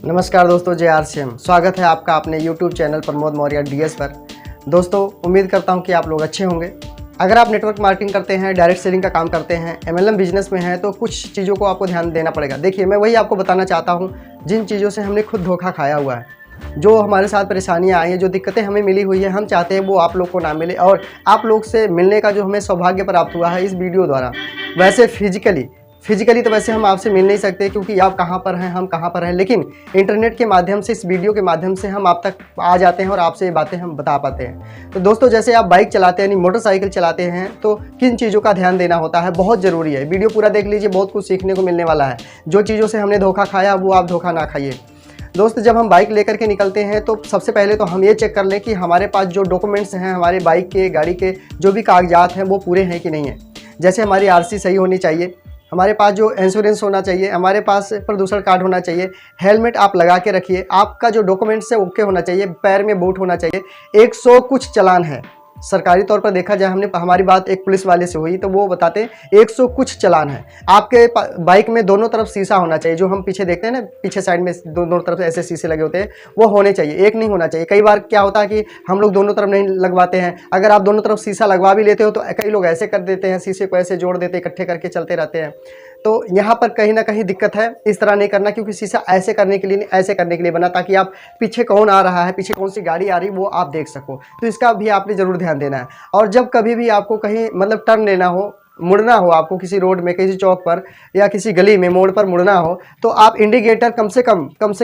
नमस्कार दोस्तों, जय आरसीएम। स्वागत है आपका अपने YouTube channel Pramod Maurya DS पर। दोस्तों, उम्मीद करता हूं कि आप लोग अच्छे होंगे। अगर आप नेटवर्क मार्केटिंग करते हैं, डायरेक्ट सेलिंग का काम करते हैं, MLM बिजनेस में हैं, तो कुछ चीज़ों को आपको ध्यान देना पड़ेगा। देखिए, मैं वही आपको बताना चाहता हूँ जिन चीज़ों से हमने खुद धोखा खाया हुआ है, जो हमारे साथ परेशानियाँ आई हैं, जो दिक्कतें हमें मिली हुई है, हम चाहते हैं वो आप लोग को ना मिले और आप लोग से मिलने का जो हमें सौभाग्य प्राप्त हुआ है इस वीडियो द्वारा। वैसे फिजिकली तो वैसे हम आपसे मिल नहीं सकते, क्योंकि आप कहाँ पर हैं, हम कहाँ पर हैं, लेकिन इंटरनेट के माध्यम से, इस वीडियो के माध्यम से हम आप तक आ जाते हैं और आपसे ये बातें हम बता पाते हैं। तो दोस्तों, जैसे आप बाइक चलाते हैं, यानी मोटरसाइकिल चलाते हैं, तो किन चीज़ों का ध्यान देना होता है, बहुत ज़रूरी है। वीडियो पूरा देख लीजिए, बहुत कुछ सीखने को मिलने वाला है। जो चीज़ों से हमने धोखा खाया वो आप धोखा ना खाइए। दोस्त, जब हम बाइक लेकर के निकलते हैं तो सबसे पहले तो हम ये चेक कर लें कि हमारे पास जो डॉक्यूमेंट्स हैं, हमारे बाइक के, गाड़ी के जो भी कागजात हैं वो पूरे हैं कि नहीं है। जैसे हमारी RC सही होनी चाहिए, हमारे पास जो इंश्योरेंस होना चाहिए, हमारे पास प्रदूषण कार्ड होना चाहिए, हेलमेट आप लगा के रखिए, आपका जो डॉक्यूमेंट्स है ओके होना चाहिए, पैर में बूट होना चाहिए। 100 कुछ चालान है, सरकारी तौर पर देखा जाए, हमारी बात एक पुलिस वाले से हुई तो वो बताते हैं 100 कुछ चालान है। आपके बाइक में दोनों तरफ शीशा होना चाहिए, जो हम पीछे देखते हैं ना, पीछे साइड में दोनों तरफ ऐसे शीशे लगे होते हैं, वो होने चाहिए, एक नहीं होना चाहिए। कई बार क्या होता है कि हम लोग दोनों तरफ नहीं लगवाते हैं। अगर आप दोनों तरफ शीशा लगवा भी लेते हो तो कई लोग ऐसे कर देते हैं, शीशे को ऐसे जोड़ देते हैं, इकट्ठे करके चलते रहते हैं। तो यहाँ पर कहीं ना कहीं दिक्कत है। इस तरह नहीं करना, क्योंकि शीशा ऐसे करने के लिए नहीं, ऐसे करने के लिए बना, ताकि आप पीछे कौन आ रहा है, पीछे कौन सी गाड़ी आ रही है वो आप देख सको। तो इसका भी आपने ज़रूर ध्यान देना है। और जब कभी भी आपको कहीं मतलब टर्न लेना हो, मुड़ना हो, आपको किसी रोड में, किसी चौक पर या किसी गली में मोड़ पर मुड़ना हो, तो आप इंडिकेटर कम से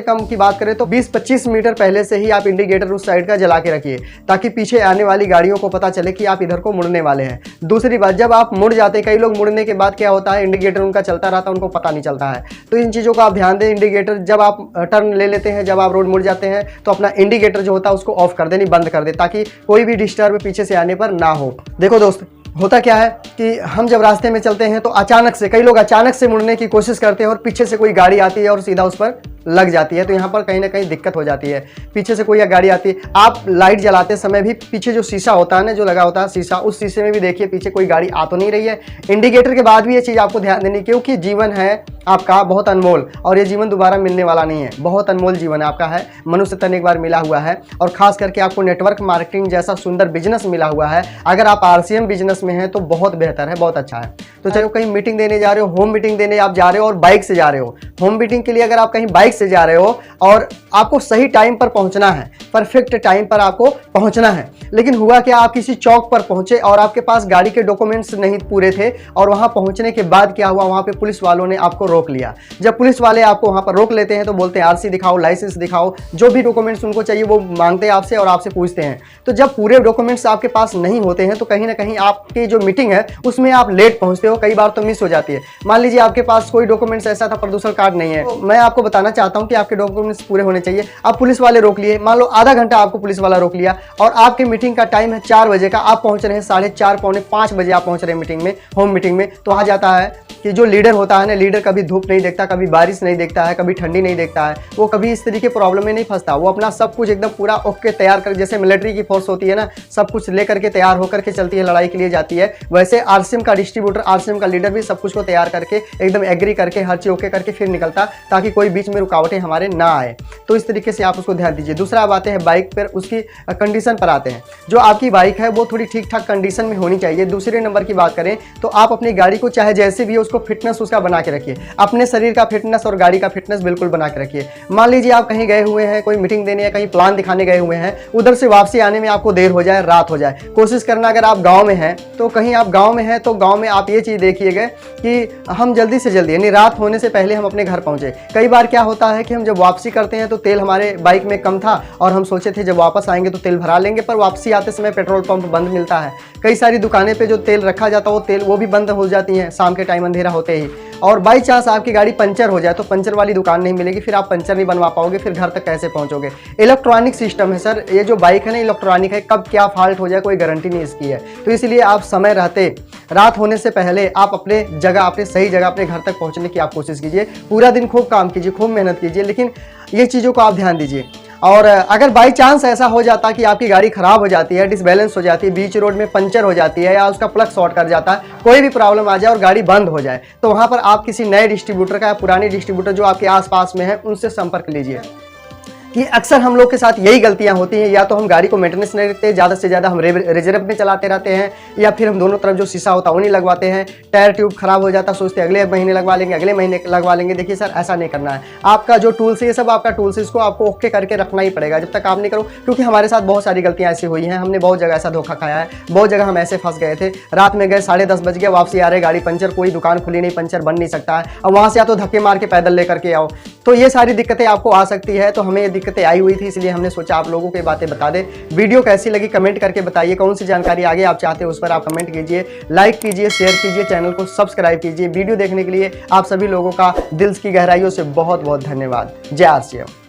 कम की बात करें तो 20-25 मीटर पहले से ही आप इंडिकेटर उस साइड का जला के रखिए, ताकि पीछे आने वाली गाड़ियों को पता चले कि आप इधर को मुड़ने वाले हैं। दूसरी बात, जब आप मुड़ जाते हैं, कई लोग मुड़ने के बाद क्या होता है, इंडिकेटर उनका चलता रहता है, उनको पता नहीं चलता है। तो इन चीज़ों का आप ध्यान दें। इंडिकेटर जब आप टर्न ले लेते हैं, जब आप रोड मुड़ जाते हैं, तो अपना इंडिकेटर जो होता है उसको ऑफ कर दें, बंद कर दें, ताकि कोई भी डिस्टर्ब पीछे से आने पर ना हो। देखो दोस्त, होता क्या है कि हम जब रास्ते में चलते हैं तो अचानक से, कई लोग अचानक से मुड़ने की कोशिश करते हैं और पीछे से कोई गाड़ी आती है और सीधा उस पर लग जाती है, तो यहाँ पर कहीं ना कहीं दिक्कत हो जाती है। पीछे से कोई गाड़ी आती है, आप लाइट जलाते समय भी पीछे जो शीशा होता है ना, जो लगा होता है शीशा, उस शीशे में भी देखिए पीछे कोई गाड़ी आ तो नहीं रही है। इंडिकेटर के बाद भी ये चीज़ आपको ध्यान देनी, क्योंकि जीवन है आपका बहुत अनमोल, और ये जीवन दोबारा मिलने वाला नहीं है। बहुत अनमोल जीवन आपका है, मनुष्य तन एक बार मिला हुआ है, और खास करके आपको नेटवर्क मार्केटिंग जैसा सुंदर बिजनेस मिला हुआ है। अगर आप RCM बिजनेस में हैं तो बहुत बेहतर है, बहुत अच्छा है। तो चलो, कहीं मीटिंग देने जा रहे हो, होम मीटिंग देने आप जा रहे हो और बाइक से जा रहे हो। होम मीटिंग के लिए अगर आप कहीं बाइक से जा रहे हो और आपको सही टाइम पर पहुंचना है, परफेक्ट टाइम पर आपको पहुंचना है, लेकिन हुआ क्या, आप किसी चौक पर पहुंचे और आपके पास गाड़ी के डॉक्यूमेंट्स नहीं पूरे थे, और वहां पहुंचने के बाद क्या हुआ, वहां पे पुलिस वालों ने आपको रोक लिया। जब पुलिस वाले आपको वहां पर रोक लेते हैं तो बोलते हैं RC दिखाओ, लाइसेंस दिखाओ, जो भी डॉक्यूमेंट्स उनको चाहिए वो मांगते हैं आपसे और आपसे पूछते हैं। तो जब पूरे डॉक्यूमेंट्स आपके पास नहीं होते हैं तो कहीं ना कहीं आपकी जो मीटिंग है उसमें आप लेट पहुंचते हो, कई बार तो मिस हो जाती है। मान लीजिए आपके पास कोई डॉक्यूमेंट्स ऐसा था, प्रदूषण कार्ड नहीं है, तो मैं आपको बताना चाहता हूं कि आपके डॉक्यूमेंट्स पूरे होने चाहिए। अब पुलिस वाले रोक लिए, मान लो आधा घंटा आपको पुलिस वाला रोक लिया, और आपकी मीटिंग का टाइम है 4 बजे का, आप पहुंच रहे हैं 4:30 पौने 5 बजे आप पहुंच रहे हैं मीटिंग में, होम मीटिंग में। तो आ जाता है कि जो लीडर होता है ना, लीडर कभी धूप नहीं देखता, कभी बारिश नहीं देखता है, कभी ठंडी नहीं देखता है, वो कभी इस तरीके प्रॉब्लम में नहीं फंसता। वो अपना सब कुछ एकदम पूरा ओके तैयार कर, जैसे मिलिट्री की फोर्स होती है ना, सब कुछ लेकर के तैयार होकर के चलती है, लड़ाई के लिए जाती है, वैसे RCM का डिस्ट्रीब्यूटर, RCM का लीडर भी सब कुछ को तैयार करके एकदम एग्री करके हर चीज ओके करके फिर निकलता, ताकि कोई बीच में रुकावटें हमारे ना आए। तो इस तरीके से आप उसको ध्यान दीजिए। दूसरा, अब आते हैं बाइक पर, उसकी कंडीशन पर आते हैं। जो आपकी बाइक है वो थोड़ी ठीक ठाक कंडीशन में होनी चाहिए। दूसरे नंबर की बात करें तो आप अपनी गाड़ी को चाहे जैसे भी हो, उसको फिटनेस उसका बना के रखिए। अपने शरीर का फिटनेस और गाड़ी का फिटनेस बिल्कुल बना के रखिए। मान लीजिए आप कहीं गए हुए हैं, कोई मीटिंग देने या कहीं प्लान दिखाने गए हुए हैं, उधर से वापसी आने में आपको देर हो जाए, रात हो जाए, कोशिश करना, अगर आप गाँव में हैं तो कहीं आप गाँव में हैं तो गाँव में आप ये चीज़ देखिएगा कि हम जल्दी से जल्दी, यानी रात होने से पहले हम अपने घर पहुंचे। कई बार क्या होता है कि हम जब वापसी करते हैं तो तेल हमारे बाइक में कम था और हम सोचे थे जब वापस आएंगे तो तेल भरा लेंगे, पर वापसी आते समय पेट्रोल पंप बंद मिलता है। कई सारी दुकानें पे जो तेल रखा जाता है वो भी बंद हो जाती हैं शाम के टाइम, अंधेरा होते ही। और बाई चांस आपकी गाड़ी पंचर हो जाए तो पंचर वाली दुकान नहीं मिलेगी, फिर आप पंचर नहीं बनवा पाओगे, फिर घर तक कैसे पहुंचोगे। इलेक्ट्रॉनिक सिस्टम है सर, ये जो बाइक है ना इलेक्ट्रॉनिक है, कब क्या फॉल्ट हो जाए कोई गारंटी नहीं इसकी है। तो इसलिए आप समय रहते, रात होने से पहले आप अपने जगह, अपने सही जगह, अपने घर तक पहुंचने की आप कोशिश कीजिए। पूरा दिन खूब काम कीजिए, खूब मेहनत कीजिए, लेकिन ये चीज़ों को आप ध्यान दीजिए। और अगर बाई चांस ऐसा हो जाता कि आपकी गाड़ी खराब हो जाती है, डिसबैलेंस हो जाती है, बीच रोड में पंचर हो जाती है या उसका प्लग शॉर्ट कर जाता है, कोई भी प्रॉब्लम आ जाए और गाड़ी बंद हो जाए, तो वहां पर आप किसी नए डिस्ट्रीब्यूटर का या पुराने डिस्ट्रीब्यूटर जो आपके आसपास में है उनसे संपर्क लीजिए। कि अक्सर हम लोग के साथ यही गलतियां होती हैं, या तो हम गाड़ी को मेंटेनेंस नहीं रखते, ज़्यादा से ज़्यादा हम रिजर्व में चलाते रहते हैं, या फिर हम दोनों तरफ जो शीशा होता है वो नहीं लगवाते हैं, टायर ट्यूब खराब हो जाता है, सोचते अगले महीने लगवा लेंगे, अगले महीने लगवा लेंगे। देखिए सर, ऐसा नहीं करना है। आपका जो टूल्स है, ये सब आपका टूल्स है, इसको आपको ओके करके रखना ही पड़ेगा जब तक आप नहीं करो, क्योंकि हमारे साथ बहुत सारी गलतियाँ ऐसी हुई हैं, हमने बहुत जगह ऐसा धोखा खाया है, बहुत जगह हम ऐसे फंस गए थे। रात में गए 10:30 बज गए, वापसी आ रहे गाड़ी पंचर, कोई दुकान खुली नहीं, पंचर बन नहीं सकता है, और वहाँ से या तो धक्के मार के पैदल लेकर के आओ, तो ये सारी दिक्कतें आपको आ सकती है। तो हमें ये दिक्कतें आई हुई थी, इसलिए हमने सोचा आप लोगों को ये बातें बता दें। वीडियो कैसी लगी कमेंट करके बताइए, कौन सी जानकारी आगे आप चाहते हो उस पर आप कमेंट कीजिए, लाइक कीजिए, शेयर कीजिए, चैनल को सब्सक्राइब कीजिए। वीडियो देखने के लिए आप सभी लोगों का दिल की गहराइयों से बहुत बहुत धन्यवाद। जय आर सी एम।